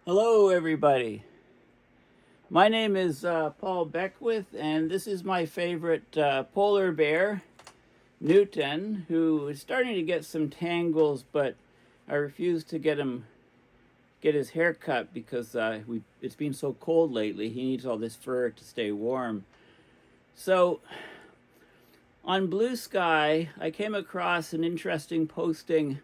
Hello, everybody. My name is Paul Beckwith, and this is my favorite polar bear, Newton, who is starting to get some tangles, but I refuse to get his hair cut because it's been so cold lately. He needs all this fur to stay warm. So, on Blue Sky, I came across an interesting posting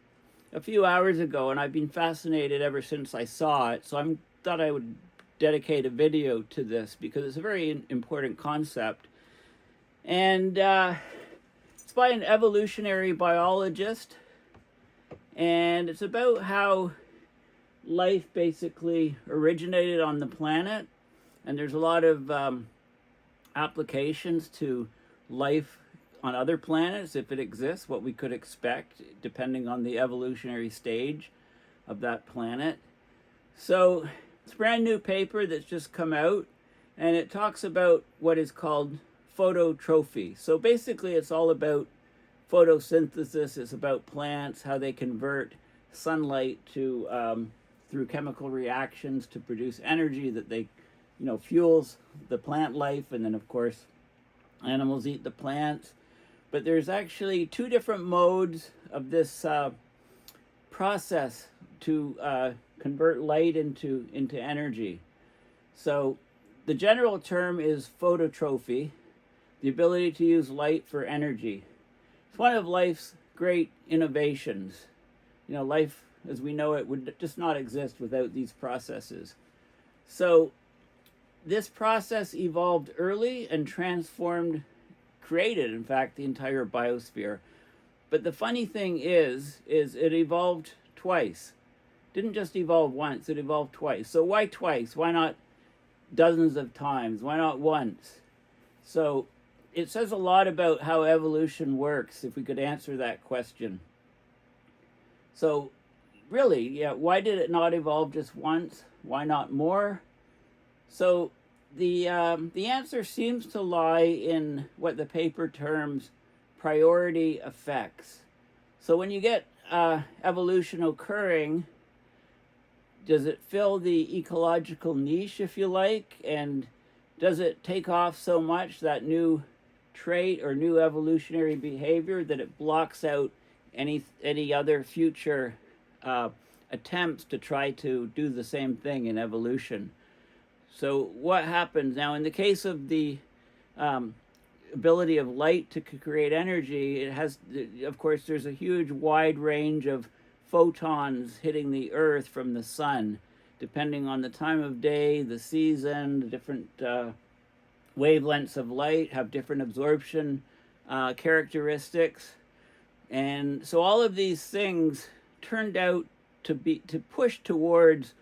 a few hours ago, and I've been fascinated ever since I saw it. So I thought I would dedicate a video to this because it's a very important concept. And it's by an evolutionary biologist, and it's about how life basically originated on the planet. And there's a lot of applications to life on other planets, if it exists, what we could expect depending on the evolutionary stage of that planet. So it's a brand new paper that's just come out, and it talks about what is called phototrophy. So basically it's all about photosynthesis. It's about plants, how they convert sunlight to through chemical reactions to produce energy that they fuels the plant life. And then of course animals eat the plants. But there's actually two different modes of this process to convert light into energy. So the general term is phototrophy, the ability to use light for energy. It's one of life's great innovations. Life as we know it would just not exist without these processes. So this process evolved early and created, in fact, the entire biosphere. But the funny thing is it evolved twice. It didn't just evolve once, it evolved twice. So why twice? Why not dozens of times? Why not once? So it says a lot about how evolution works, if we could answer that question. So really, why did it not evolve just once? Why not more? So the answer seems to lie in what the paper terms priority effects. So when you get evolution occurring, does it fill the ecological niche, if you like, and does it take off so much, that new trait or new evolutionary behavior, that it blocks out any other future attempts to try to do the same thing in evolution? So what happens now in the case of the ability of light to create energy? It has, of course, there's a huge wide range of photons hitting the earth from the sun, depending on the time of day, the season. The different wavelengths of light have different absorption characteristics. And so all of these things turned out to push towards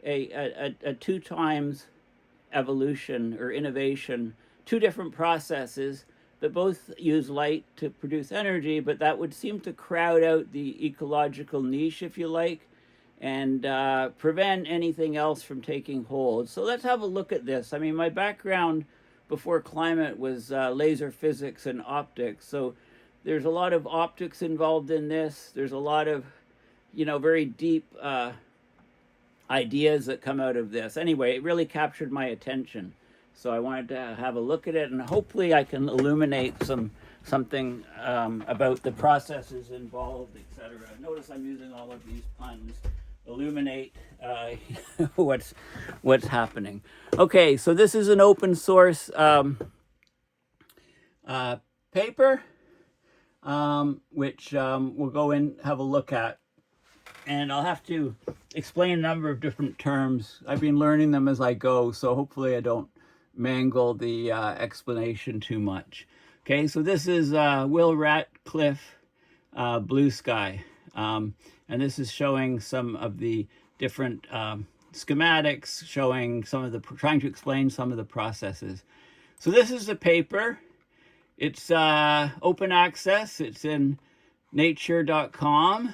a two times evolution or innovation, two different processes that both use light to produce energy, but that would seem to crowd out the ecological niche, if you like, and prevent anything else from taking hold. So let's have a look at this. I mean, my background before climate was laser physics and optics, so there's a lot of optics involved in this. There's a lot of very deep ideas that come out of this. Anyway, it really captured my attention, so I wanted to have a look at it, and hopefully I can illuminate something about the processes involved, etc. Notice I'm using all of these puns. Illuminate what's happening. Okay, so this is an open source paper, which we'll go in have a look at. And I'll have to explain a number of different terms. I've been learning them as I go, so hopefully I don't mangle the explanation too much. Okay, so this is Will Ratcliffe, Blue Sky. And this is showing some of the different schematics, showing trying to explain some of the processes. So this is the paper. It's open access. It's in nature.com.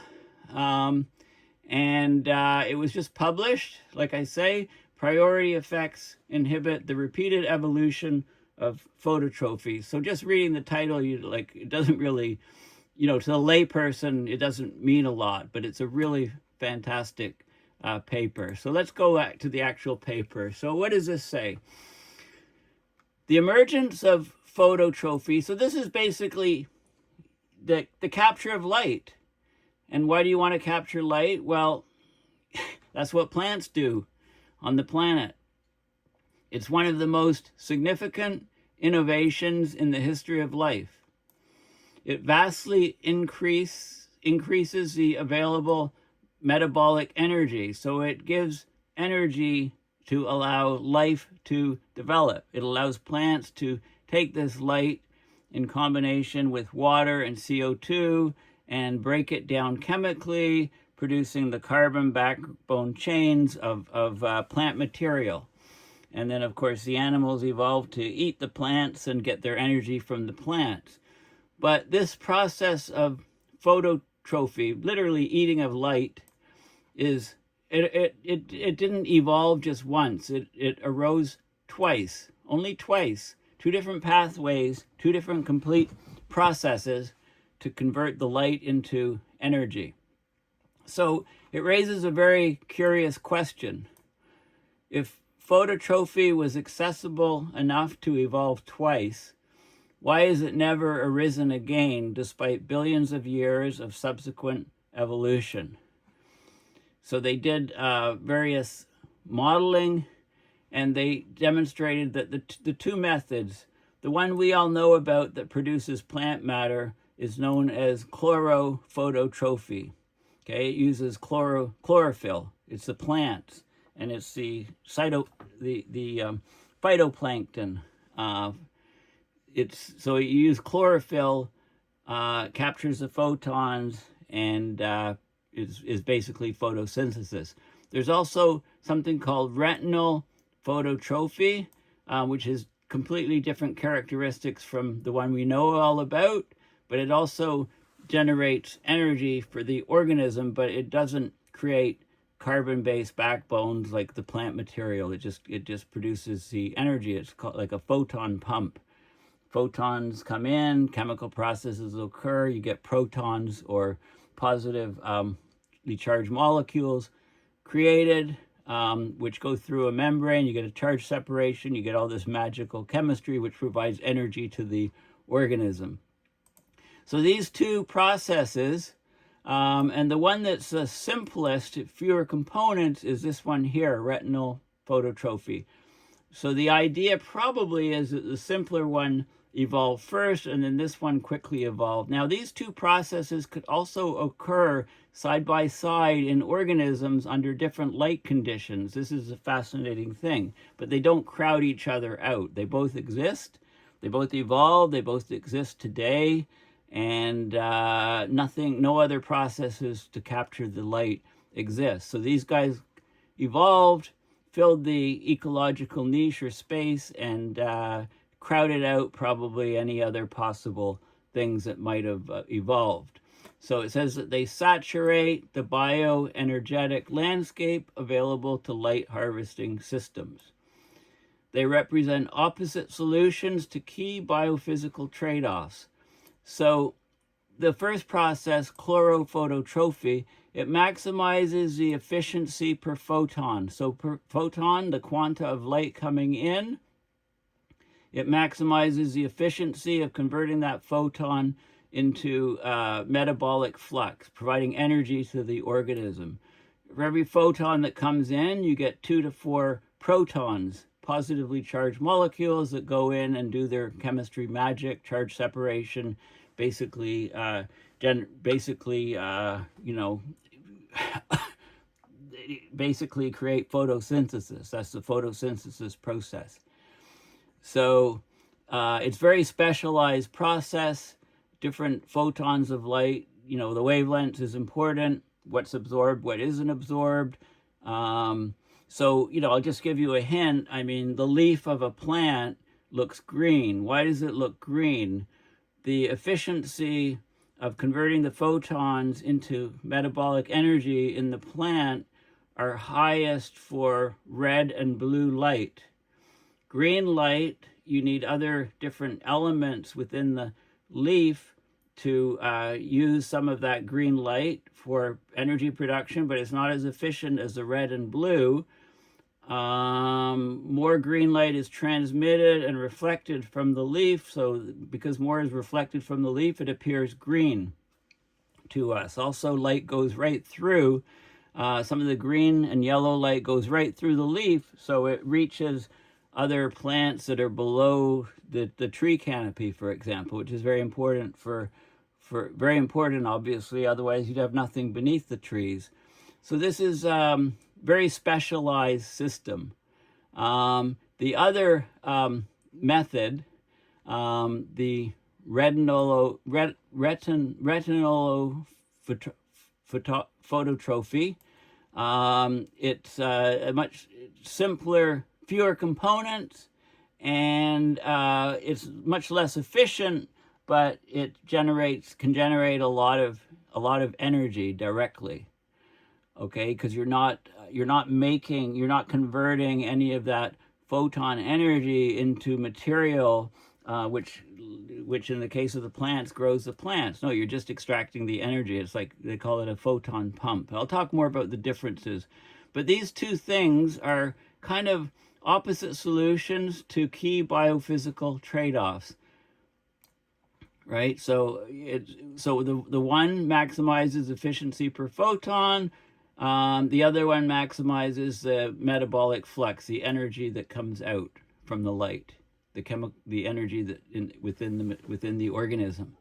And it was just published. Like I say, priority effects inhibit the repeated evolution of phototrophy. So just reading the title, it doesn't really, to the layperson, it doesn't mean a lot, but it's a really fantastic paper. So let's go back to the actual paper. So what does this say? The emergence of phototrophy. So this is basically the capture of light. And why do you want to capture light? Well, that's what plants do on the planet. It's one of the most significant innovations in the history of life. It vastly increases the available metabolic energy. So it gives energy to allow life to develop. It allows plants to take this light in combination with water and CO2 and break it down chemically, producing the carbon backbone chains of plant material. And then, of course, the animals evolved to eat the plants and get their energy from the plants. But this process of phototrophy, literally eating of light, is it didn't evolve just once. It arose twice, only twice. Two different pathways, two different complete processes to convert the light into energy. So it raises a very curious question. If phototrophy was accessible enough to evolve twice, why is it never arisen again despite billions of years of subsequent evolution? So they did various modeling, and they demonstrated that the two methods, the one we all know about that produces plant matter is known as chlorophototrophy. Okay, it uses chlorophyll. It's the plants, and it's the phytoplankton. So you use chlorophyll, captures the photons, and is basically photosynthesis. There's also something called retinalophototrophy, which is completely different characteristics from the one we know all about, but it also generates energy for the organism, but it doesn't create carbon-based backbones like the plant material. It just produces the energy. It's called like a photon pump. Photons come in, chemical processes occur, you get protons or positively charged molecules created, which go through a membrane. You get a charge separation, you get all this magical chemistry which provides energy to the organism. So these two processes, and the one that's the simplest, fewer components, is this one here, retinalophototrophy. So the idea probably is that the simpler one evolved first, and then this one quickly evolved. Now, these two processes could also occur side by side in organisms under different light conditions. This is a fascinating thing, but they don't crowd each other out. They both exist, they both evolved, they both exist today, and no other processes to capture the light exist. So these guys evolved, filled the ecological niche or space, and crowded out probably any other possible things that might have evolved. So it says that they saturate the bioenergetic landscape available to light harvesting systems. They represent opposite solutions to key biophysical trade-offs. So the first process, chlorophototrophy, it maximizes the efficiency per photon. So per photon, the quanta of light coming in, it maximizes the efficiency of converting that photon into metabolic flux, providing energy to the organism. For every photon that comes in, you get 2 to 4 protons, positively charged molecules that go in and do their chemistry magic, charge separation, basically basically create photosynthesis. That's the photosynthesis process. So it's very specialized process, different photons of light. The wavelength is important, what's absorbed, what isn't absorbed. So, I'll just give you a hint. I mean, the leaf of a plant looks green. Why does it look green? The efficiency of converting the photons into metabolic energy in the plant are highest for red and blue light. Green light, you need other different elements within the leaf to use some of that green light for energy production, but it's not as efficient as the red and blue. More green light is transmitted and reflected from the leaf. So because more is reflected from the leaf, it appears green to us. Also, light goes right through. Some of the green and yellow light goes right through the leaf, so it reaches other plants that are below the tree canopy, for example, which is very important very important, obviously, otherwise you'd have nothing beneath the trees. So this is very specialized system. The other method, the retinalophototrophy, it's a much simpler, fewer components, and it's much less efficient, but it can generate a lot of energy directly. Okay, because you're not converting any of that photon energy into material, which in the case of the plants grows the plants. No, you're just extracting the energy. It's like they call it a photon pump. I'll talk more about the differences, but these two things are kind of opposite solutions to key biophysical trade-offs. Right, so the one maximizes efficiency per photon. The other one maximizes the metabolic flux, the energy that comes out from the light, the energy that within the organism.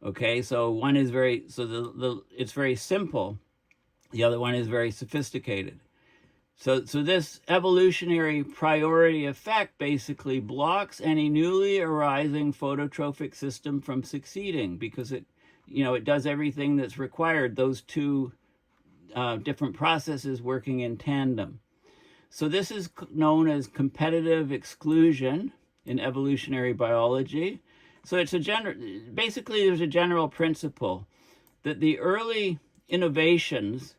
Okay, so one is it's very simple. The other one is very sophisticated. So this evolutionary priority effect basically blocks any newly arising phototrophic system from succeeding, because it does everything that's required, those two different processes working in tandem. So this is known as competitive exclusion in evolutionary biology. So it's basically there's a general principle that the early innovations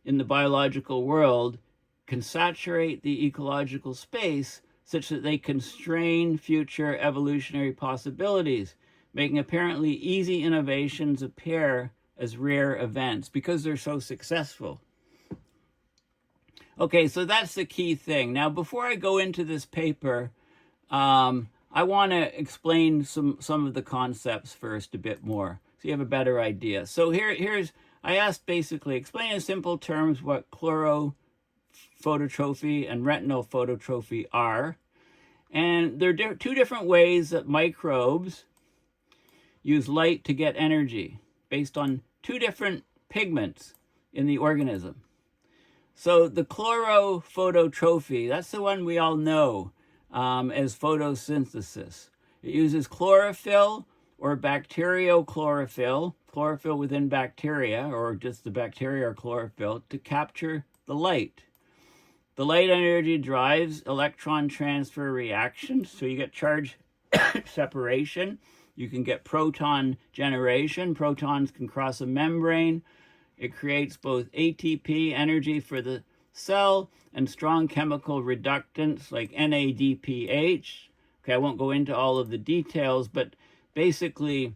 in the biological world can saturate the ecological space such that they constrain future evolutionary possibilities, making apparently easy innovations appear as rare events because they're so successful. Okay, so that's the key thing. Now, before I go into this paper, I want to explain some of the concepts first a bit more, so you have a better idea. So I asked basically, explain in simple terms what chlorophototrophy and retinalophototrophy are. And there are two different ways that microbes use light to get energy based on two different pigments in the organism. So the chlorophototrophy, that's the one we all know as photosynthesis. It uses chlorophyll or bacterial chlorophyll within bacteria, or just the bacteria or chlorophyll, to capture the light. The light energy drives electron transfer reactions, so you get charge separation. You can get proton generation. Protons can cross a membrane. It creates both ATP, energy for the cell, and strong chemical reductants like NADPH. Okay, I won't go into all of the details, but basically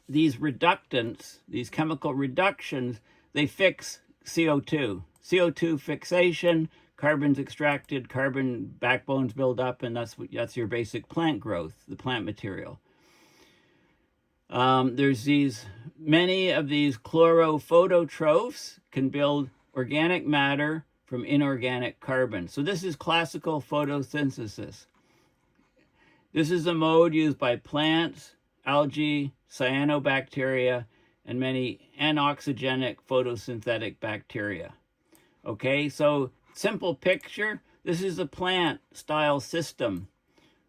these reductants, these chemical reductions, they fix CO2. CO2 fixation, carbon's extracted, carbon backbones build up, and that's your basic plant growth, the plant material. There's many of these chlorophototrophes can build organic matter from inorganic carbon. So this is classical photosynthesis. This is a mode used by plants, algae, cyanobacteria, and many anoxygenic photosynthetic bacteria. Okay, so simple picture, this is a plant style system.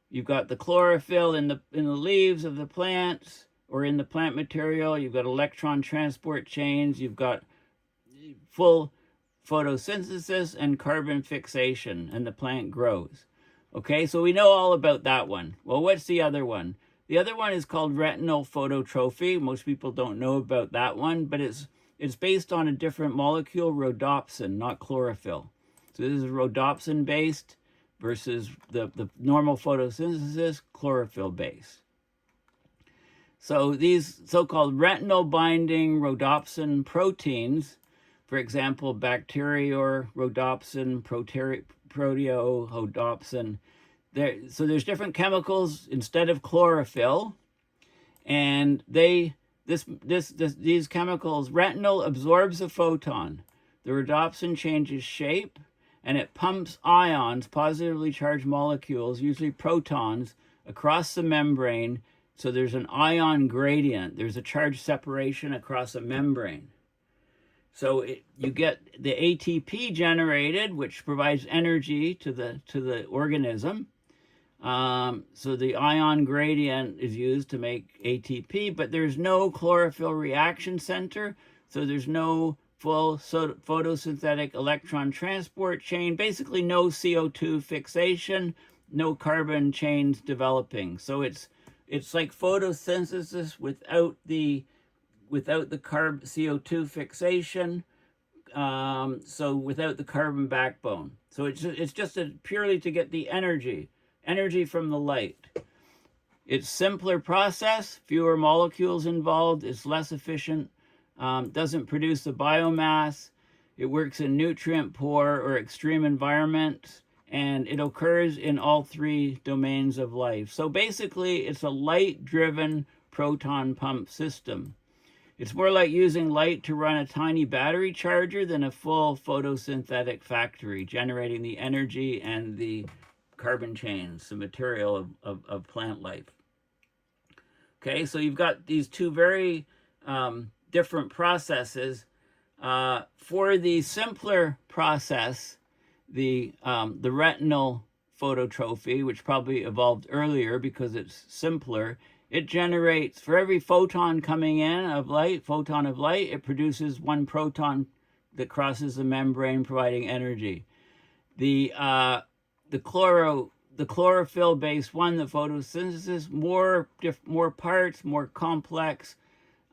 You've got the chlorophyll in the leaves of the plants, or in the plant material. You've got electron transport chains. You've got full photosynthesis and carbon fixation, and the plant grows. Okay, so we know all about that one. Well, what's the other one? The other one is called retinalophototrophy. Most people don't know about that one, but it's based on a different molecule, rhodopsin, not chlorophyll. So this is rhodopsin based versus the normal photosynthesis, chlorophyll based. So these so-called retinal-binding rhodopsin proteins, for example, bacterial rhodopsin, proteorhodopsin, so there's different chemicals instead of chlorophyll, and these chemicals, retinal absorbs a photon. The rhodopsin changes shape, and it pumps ions, positively charged molecules, usually protons, across the membrane. So there's an ion gradient. There's a charge separation across a membrane. So you get the ATP generated, which provides energy to the organism. So the ion gradient is used to make ATP, but there's no chlorophyll reaction center, so there's no full photosynthetic electron transport chain, basically no CO2 fixation, no carbon chains developing. So it's like photosynthesis without the CO2 fixation, so without the carbon backbone. So it's just purely to get the energy from the light. It's simpler process, fewer molecules involved, it's less efficient, doesn't produce the biomass, it works in nutrient poor or extreme environments, and it occurs in all three domains of life. So basically, it's a light-driven proton pump system. It's more like using light to run a tiny battery charger than a full photosynthetic factory, generating the energy and the carbon chains, the material of plant life. Okay, so you've got these two very different processes. For the simpler process, the retinal phototrophy, which probably evolved earlier because it's simpler, it generates, for every photon coming in of light, it produces one proton that crosses the membrane, providing energy. The chlorophyll-based one, the photosynthesis, more parts, more complex,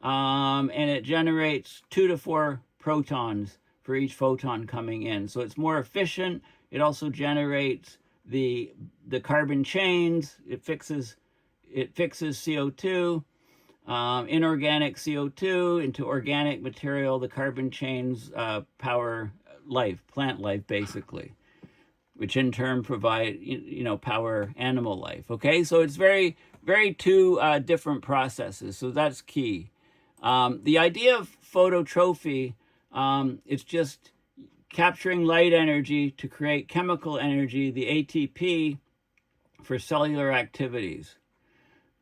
and it generates 2 to 4 protons for each photon coming in. So it's more efficient. It also generates the carbon chains. It fixes CO2, inorganic CO2 into organic material. The carbon chains power life, plant life, basically, which in turn provide, power animal life. Okay, so it's very, very two different processes. So that's key. The idea of phototrophy, it's just capturing light energy to create chemical energy, the ATP, for cellular activities.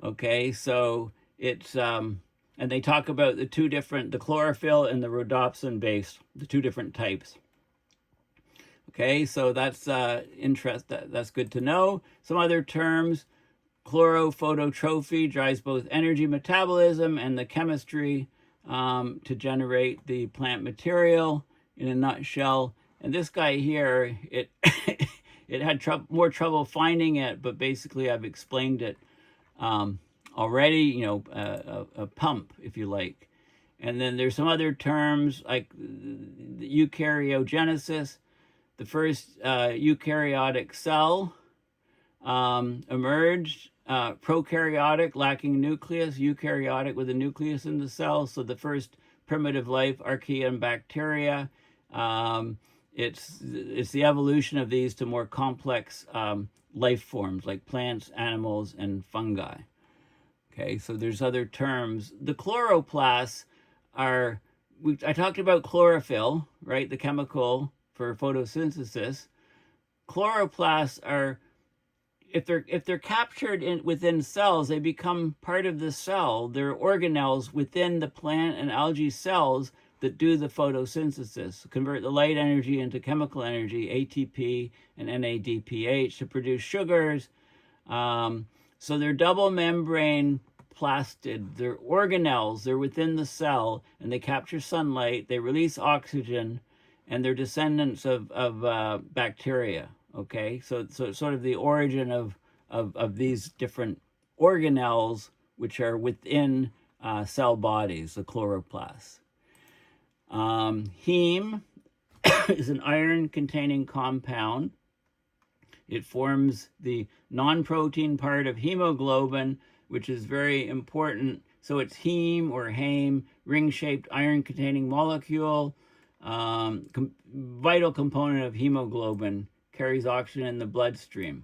Okay, so it's, and they talk about the chlorophyll and the rhodopsin base, the two different types. Okay, so that's that's good to know. Some other terms: chlorophototrophy drives both energy metabolism and the chemistry to generate the plant material, in a nutshell. And this guy here, it had more trouble finding it, but basically I've explained it already. A pump, if you like. And then there's some other terms like the eukaryogenesis. The first eukaryotic cell emerged, prokaryotic, lacking nucleus, eukaryotic with a nucleus in the cell. So the first primitive life, archaea and bacteria. It's the evolution of these to more complex life forms like plants, animals, and fungi. Okay, so there's other terms. The chloroplasts I talked about chlorophyll, right? The chemical for photosynthesis. Chloroplasts are, if they're captured within cells, they become part of the cell. They're organelles within the plant and algae cells that do the photosynthesis, convert the light energy into chemical energy, ATP and NADPH, to produce sugars. So they're double membrane plastid. They're organelles. They're within the cell, and they capture sunlight. They release oxygen, and they're descendants of bacteria. Okay, so it's sort of the origin of these different organelles, which are within cell bodies, the chloroplasts. Heme is an iron-containing compound. It forms the non-protein part of hemoglobin, which is very important So it's heme or heme, ring-shaped iron-containing molecule, vital component of hemoglobin, carries oxygen in the bloodstream.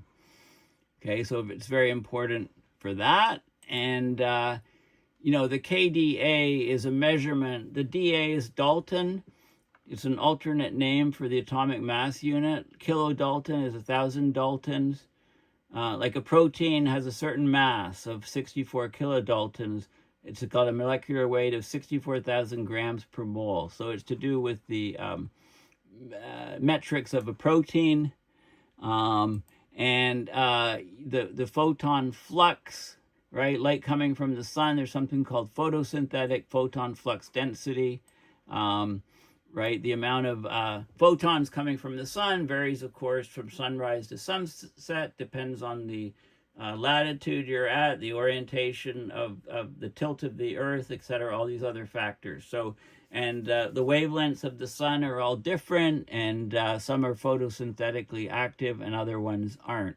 Okay, so it's very important for that. And, you know, the KDA is a measurement. The DA is Dalton. It's an alternate name for the atomic mass unit. Kilodalton is 1,000 daltons. Like a protein has a certain mass of 64 kilodaltons. It's got a molecular weight of 64,000 grams per mole. So it's to do with the metrics of a protein. The photon flux, right? Light coming from the sun, there's something called photosynthetic photon flux density. Right? The amount of photons coming from the sun varies, of course, from sunrise to sunset, depends on the latitude you're at, the orientation of the tilt of the earth, etc., all these other factors. So, and the wavelengths of the sun are all different, and some are photosynthetically active and other ones aren't.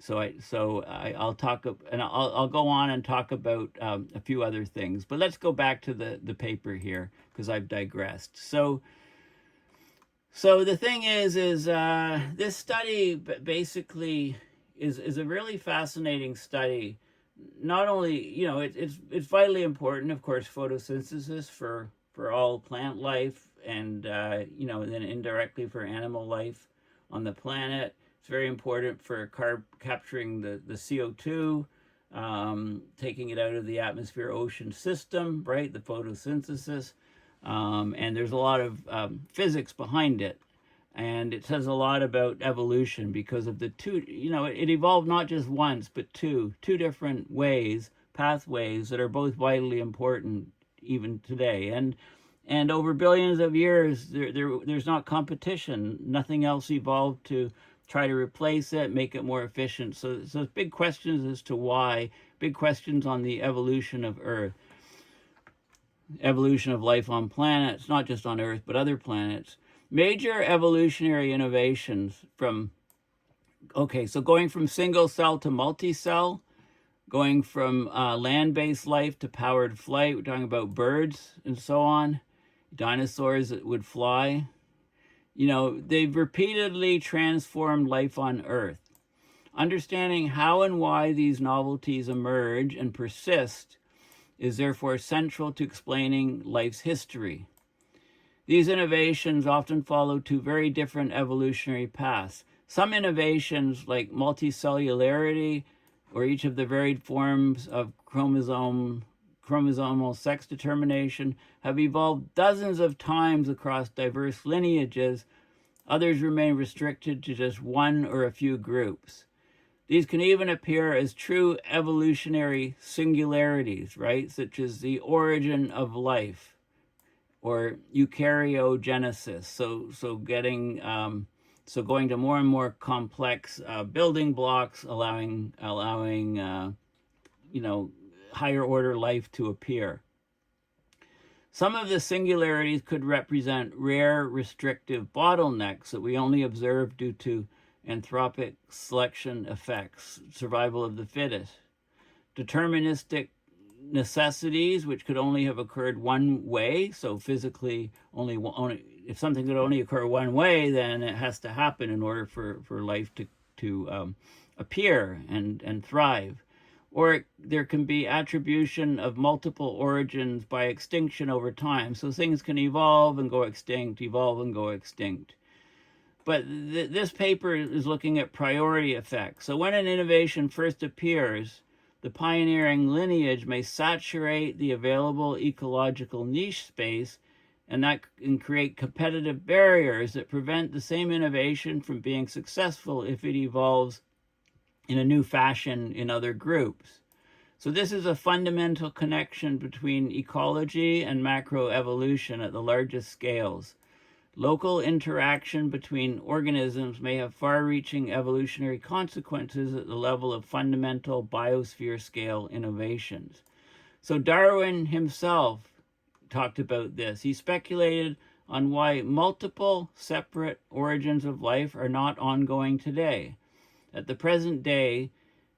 I'll talk, and I'll go on and talk about a few other things. But let's go back to the paper here, because I've digressed. So the thing is this study basically is a really fascinating study. Not only, you know, it's vitally important, of course, photosynthesis for all plant life, and you know, then indirectly for animal life on the planet. It's very important for capturing the CO2, taking it out of the atmosphere ocean system, right? The photosynthesis. And there's a lot of physics behind it. And it says a lot about evolution because of the two, you know, it evolved not just once, but two different ways, pathways that are both vitally important even today. And over billions of years, there's not competition. Nothing else evolved to try to replace it, make it more efficient. So big questions as to why, big questions on the evolution of Earth. Evolution of life on planets, not just on Earth, but other planets. Major evolutionary innovations from, okay, so going from single cell to multi-cell, going from land-based life to powered flight. We're talking about birds and so on, dinosaurs that would fly. You know, they've repeatedly transformed life on Earth. Understanding how and why these novelties emerge and persist is therefore central to explaining life's history. These innovations often follow two very different evolutionary paths. Some innovations, like multicellularity, or each of the varied forms of chromosomal sex determination, have evolved dozens of times across diverse lineages. Others remain restricted to just one or a few groups. These can even appear as true evolutionary singularities, right? Such as the origin of life or eukaryogenesis. So going to more and more complex building blocks, allowing you know, higher order life to appear. Some of the singularities could represent rare restrictive bottlenecks that we only observe due to anthropic selection effects, survival of the fittest. Deterministic necessities, which could only have occurred one way, so physically only if something could only occur one way, then it has to happen in order for life to appear and thrive. Or there can be attribution of multiple origins by extinction over time. So things can evolve and go extinct, evolve and go extinct. But this paper is looking at priority effects. So when an innovation first appears, the pioneering lineage may saturate the available ecological niche space, and that can create competitive barriers that prevent the same innovation from being successful if it evolves in a new fashion in other groups. So this is a fundamental connection between ecology and macroevolution at the largest scales. Local interaction between organisms may have far-reaching evolutionary consequences at the level of fundamental biosphere scale innovations. So Darwin himself talked about this. He speculated on why multiple separate origins of life are not ongoing today. At the present day,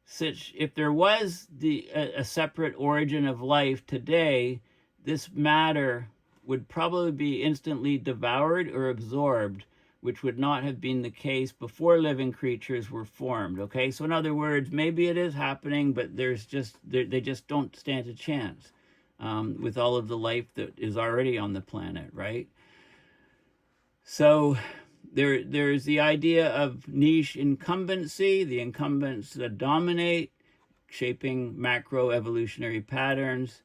if there was a separate origin of life today, this matter would probably be instantly devoured or absorbed, which would not have been the case before living creatures were formed. Okay, so in other words, maybe it is happening, but they just don't stand a chance with all of the life that is already on the planet, right? So there's the idea of niche incumbency, the incumbents that dominate, shaping macro evolutionary patterns,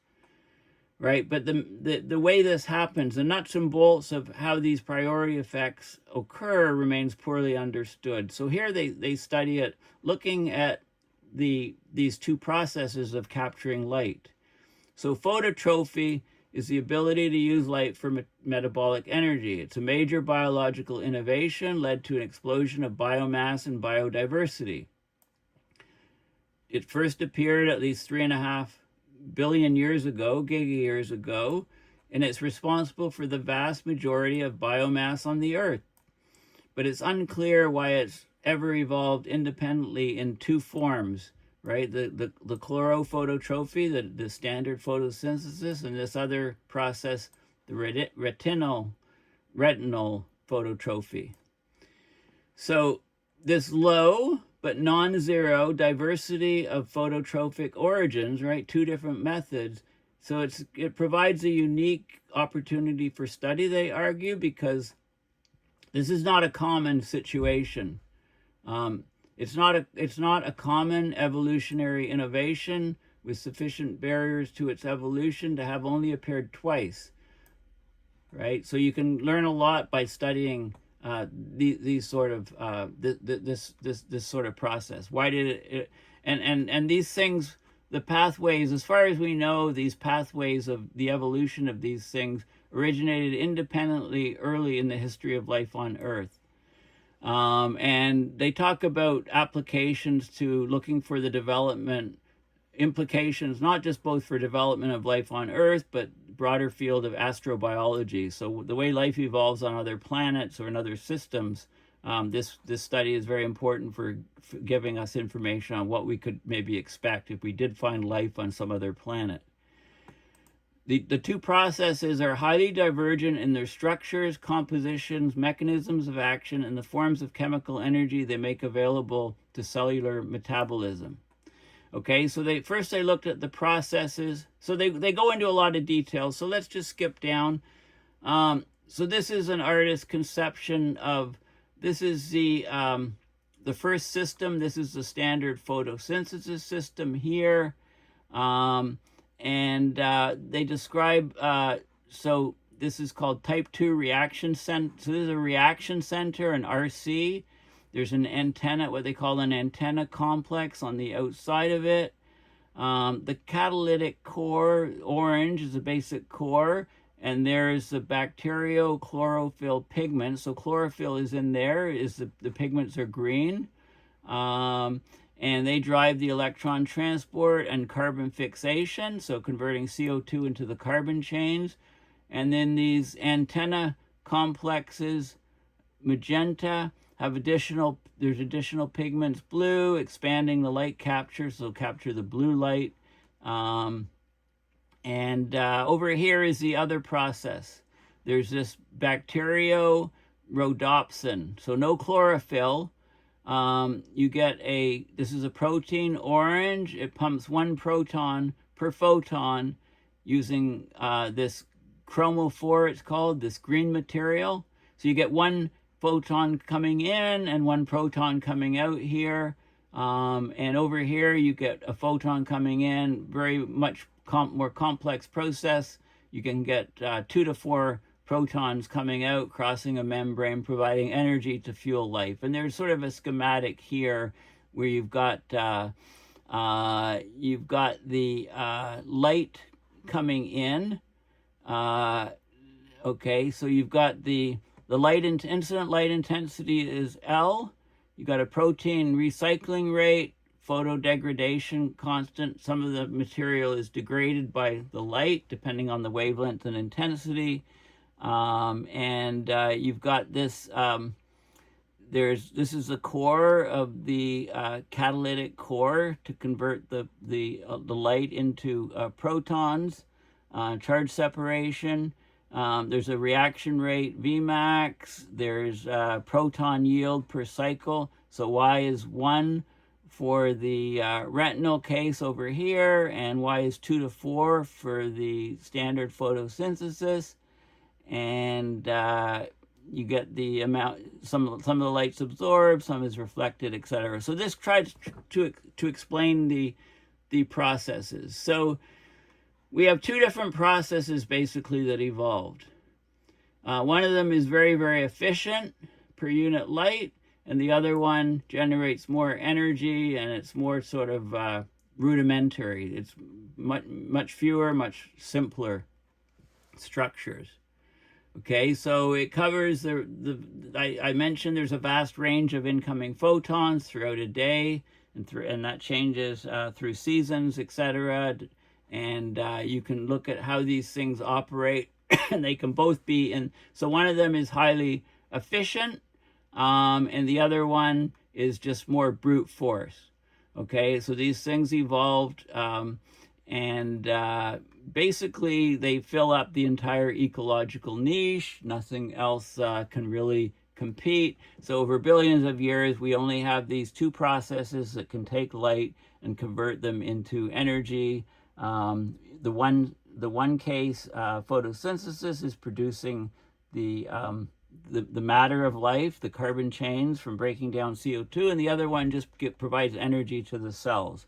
right? But the way this happens, the nuts and bolts of how these priority effects occur remains poorly understood. So here they study it looking at these two processes of capturing light. So phototrophy is the ability to use light for metabolic energy. It's a major biological innovation, led to an explosion of biomass and biodiversity. It first appeared at least 3.5 billion years ago, giga-years ago, and it's responsible for the vast majority of biomass on the Earth. But it's unclear why it's ever evolved independently in two forms, right? The chlorophototrophy, the standard photosynthesis, and this other process, the retinal phototrophy. So this low but non-zero diversity of phototrophic origins, right? Two different methods. So it provides a unique opportunity for study, they argue, because this is not a common situation. It's not a common evolutionary innovation with sufficient barriers to its evolution to have only appeared twice, right? So you can learn a lot by studying these sort of this sort of process. Why did it and these things, the pathways, as far as we know, these pathways of the evolution of these things originated independently early in the history of life on Earth. And they talk about applications to looking for the development implications, not just both for development of life on Earth, but broader field of astrobiology. So the way life evolves on other planets or in other systems, this study is very important for giving us information on what we could maybe expect if we did find life on some other planet. The two processes are highly divergent in their structures, compositions, mechanisms of action, and the forms of chemical energy they make available to cellular metabolism. Okay, so they looked at the processes. So they go into a lot of detail. So let's just skip down. So this is an artist's conception of, this is the first system. This is the standard photosynthesis system here. And they describe, so this is called type 2 reaction center. So this is a reaction center, an RC. There's an antenna, what they call an antenna complex on the outside of it. The catalytic core, orange, is a basic core. And there's the bacterial chlorophyll pigment. So chlorophyll is in there, the pigments are green. And they drive the electron transport and carbon fixation, so converting CO2 into the carbon chains. And then these antenna complexes, magenta, have there's additional pigments, blue, expanding the light capture, so capture the blue light. And over here is the other process. There's this bacteriorhodopsin, so no chlorophyll. You get this is a protein, orange. It pumps 1 proton per photon using this chromophore, it's called, this green material. So you get 1 photon coming in and 1 proton coming out here. And over here you get a photon coming in, very much more complex process. You can get 2 to 4 protons coming out, crossing a membrane, providing energy to fuel life. And there's sort of a schematic here where you've got the light coming in. Okay, so you've got the incident light intensity is L. You've got a protein recycling rate, photodegradation constant. Some of the material is degraded by the light, depending on the wavelength and intensity. You've got this this is the core of the catalytic core to convert the light into protons, charge separation. There's a reaction rate Vmax. There's proton yield per cycle. So Y is 1 for the retinal case over here, and Y is 2 to 4 for the standard photosynthesis. And you get the amount, some of the light's absorbed, some is reflected, etc. So this tries to explain the processes. So we have two different processes basically that evolved. One of them is very, very efficient per unit light, and the other one generates more energy, and it's more sort of rudimentary. It's much fewer, much simpler structures. Okay, so it covers I mentioned there's a vast range of incoming photons throughout a day, and that changes through seasons, etc. And you can look at how these things operate, and they can both be in. So one of them is highly efficient, and the other one is just more brute force. Okay, so these things evolved, and basically they fill up the entire ecological niche. Nothing else can really compete. So over billions of years, we only have these two processes that can take light and convert them into energy. The one case, photosynthesis, is producing the matter of life, the carbon chains from breaking down CO2, and the other one just provides energy to the cells.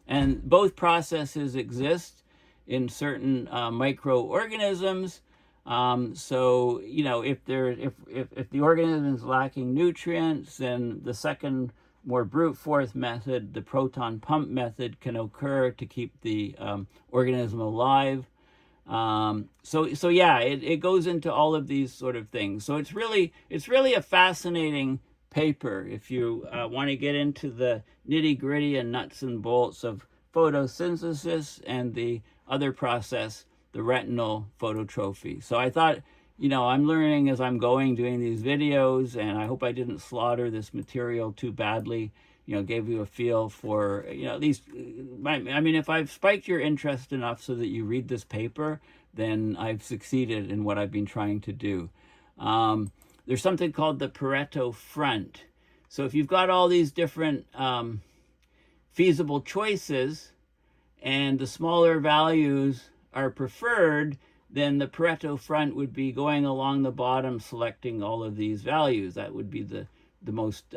And both processes exist in certain microorganisms. So if the organism is lacking nutrients, then the second, more brute force method, the proton pump method, can occur to keep the organism alive. So yeah, it goes into all of these sort of things. So it's really a fascinating paper if you want to get into the nitty gritty and nuts and bolts of photosynthesis and the other process, the retinal phototrophy. So I thought, I'm learning as I'm going, doing these videos, and I hope I didn't slaughter this material too badly. Gave you a feel for, at least, if I've spiked your interest enough so that you read this paper, then I've succeeded in what I've been trying to do. There's something called the Pareto front. So if you've got all these different feasible choices, and the smaller values are preferred, then the Pareto front would be going along the bottom, selecting all of these values. That would be the most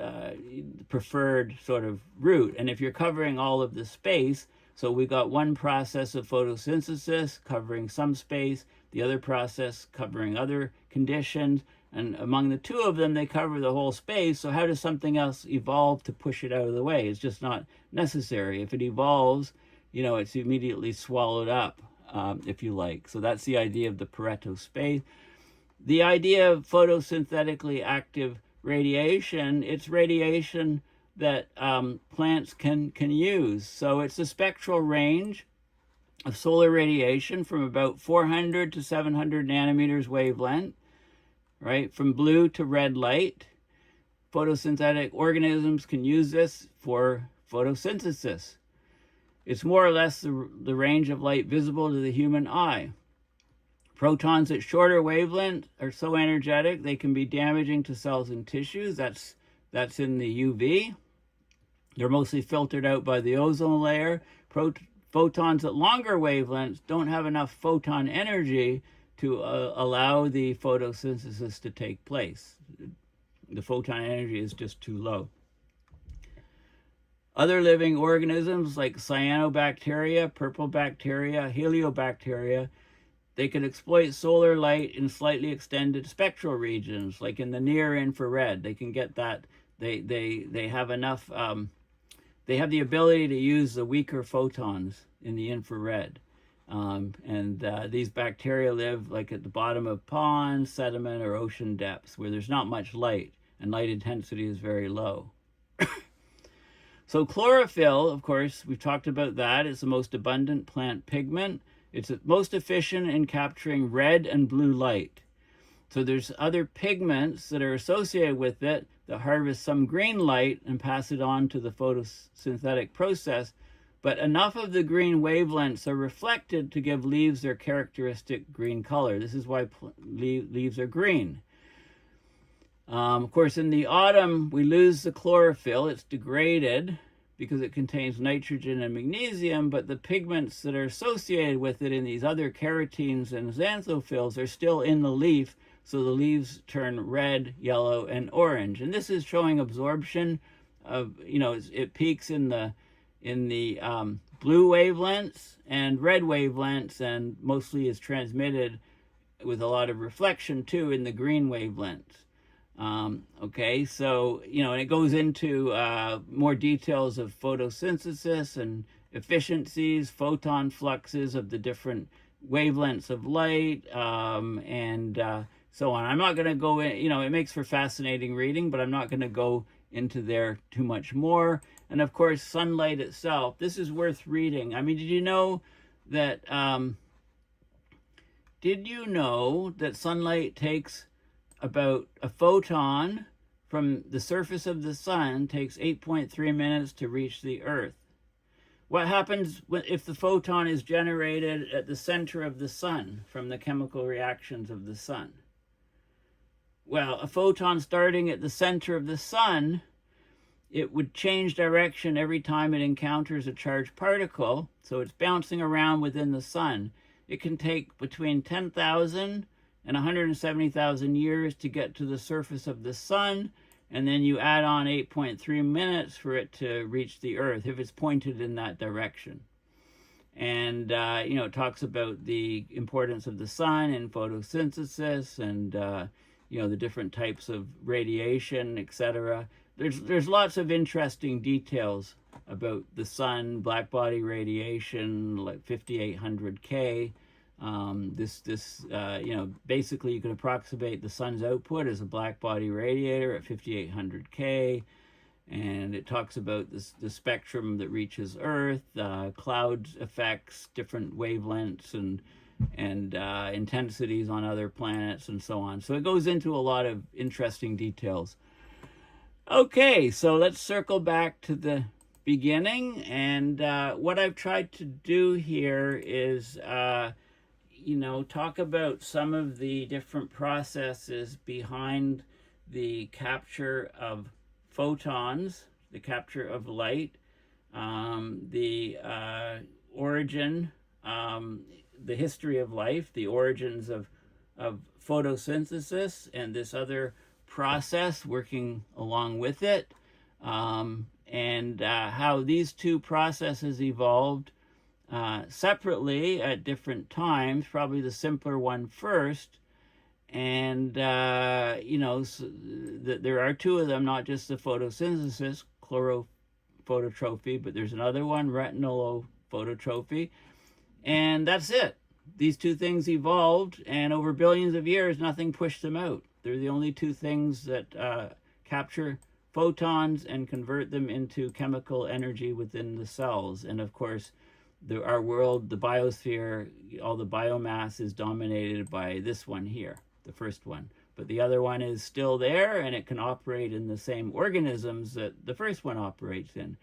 preferred sort of route. And if you're covering all of the space, so we got one process of photosynthesis covering some space, the other process covering other conditions, and among the two of them, they cover the whole space. So how does something else evolve to push it out of the way? It's just not necessary. If it evolves, it's immediately swallowed up, if you like. So that's the idea of the Pareto space. The idea of photosynthetically active radiation, it's radiation that plants can use. So it's a spectral range of solar radiation from about 400 to 700 nanometers wavelength, right? From blue to red light. Photosynthetic organisms can use this for photosynthesis. It's more or less the range of light visible to the human eye. Protons at shorter wavelength are so energetic they can be damaging to cells and tissues. That's in the UV. They're mostly filtered out by the ozone layer. Photons at longer wavelengths don't have enough photon energy to allow the photosynthesis to take place. The photon energy is just too low. Other living organisms like cyanobacteria, purple bacteria, heliobacteria, they can exploit solar light in slightly extended spectral regions, like in the near infrared. They can get that. They have enough. They have the ability to use the weaker photons in the infrared. These bacteria live like at the bottom of ponds, sediment, or ocean depths where there's not much light and light intensity is very low. So chlorophyll, of course, we've talked about that. It's the most abundant plant pigment. It's most efficient in capturing red and blue light. So there's other pigments that are associated with it that harvest some green light and pass it on to the photosynthetic process. But enough of the green wavelengths are reflected to give leaves their characteristic green color. This is why leaves are green. Of course, in the autumn, we lose the chlorophyll. It's degraded because it contains nitrogen and magnesium, but the pigments that are associated with it in these other carotenes and xanthophylls are still in the leaf, so the leaves turn red, yellow, and orange. And this is showing absorption of, it peaks in the blue wavelengths and red wavelengths, and mostly is transmitted with a lot of reflection too in the green wavelengths. Okay, so, and it goes into more details of photosynthesis and efficiencies, photon fluxes of the different wavelengths of light, and so on. I'm not going to go in, it makes for fascinating reading, but I'm not going to go into there too much more. And of course, sunlight itself, this is worth reading. I mean, did you know that sunlight takes about a photon from the surface of the sun, takes 8.3 minutes to reach the Earth? What happens if the photon is generated at the center of the sun from the chemical reactions of the sun? Well, a photon starting at the center of the sun, it would change direction every time it encounters a charged particle, so it's bouncing around within the sun. It can take between 10,000 and 170,000 years to get to the surface of the sun, and then you add on 8.3 minutes for it to reach the Earth if it's pointed in that direction. And it talks about the importance of the sun in photosynthesis and the different types of radiation, etc. There's lots of interesting details about the sun, black body radiation, like 5,800 K. Basically you can approximate the sun's output as a black body radiator at 5,800 K, and it talks about the spectrum that reaches Earth, cloud effects, different wavelengths, and intensities on other planets, and so on. So it goes into a lot of interesting details. Okay, so let's circle back to the beginning, and what I've tried to do here is talk about some of the different processes behind the capture of photons, the capture of light, the origin, the history of life, the origins of photosynthesis, and this other process working along with it, and how these two processes evolved separately at different times, probably the simpler one first. And, there are two of them, not just the photosynthesis, chlorophototrophy, but there's another one, retinalophototrophy. And that's it. These two things evolved, and over billions of years, nothing pushed them out. They're the only two things that capture photons and convert them into chemical energy within the cells. And of course, our world, the biosphere, all the biomass is dominated by this one here, the first one. But the other one is still there, and it can operate in the same organisms that the first one operates in.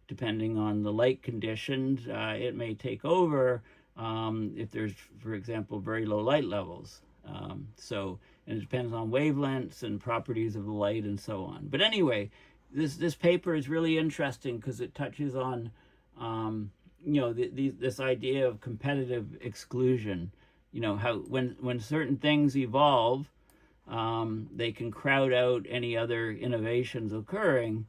Depending on the light conditions, it may take over if there's, for example, very low light levels. And it depends on wavelengths and properties of the light and so on. But anyway, this paper is really interesting because it touches on this idea of competitive exclusion. How when certain things evolve, they can crowd out any other innovations occurring.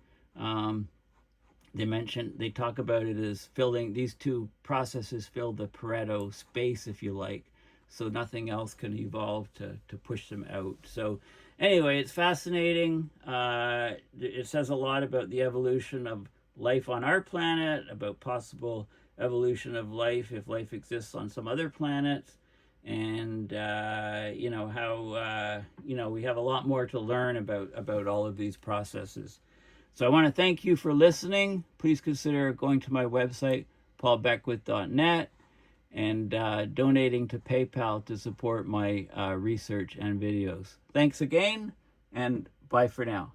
They talk about it as these two processes fill the Pareto space, if you like, so nothing else can evolve to push them out. So anyway, it's fascinating. It says a lot about the evolution of life on our planet, about possible evolution of life if life exists on some other planets, and how we have a lot more to learn about all of these processes. So I want to thank you for listening. Please consider going to my website, paulbeckwith.net, and donating to PayPal to support my research and videos. Thanks again, and bye for now.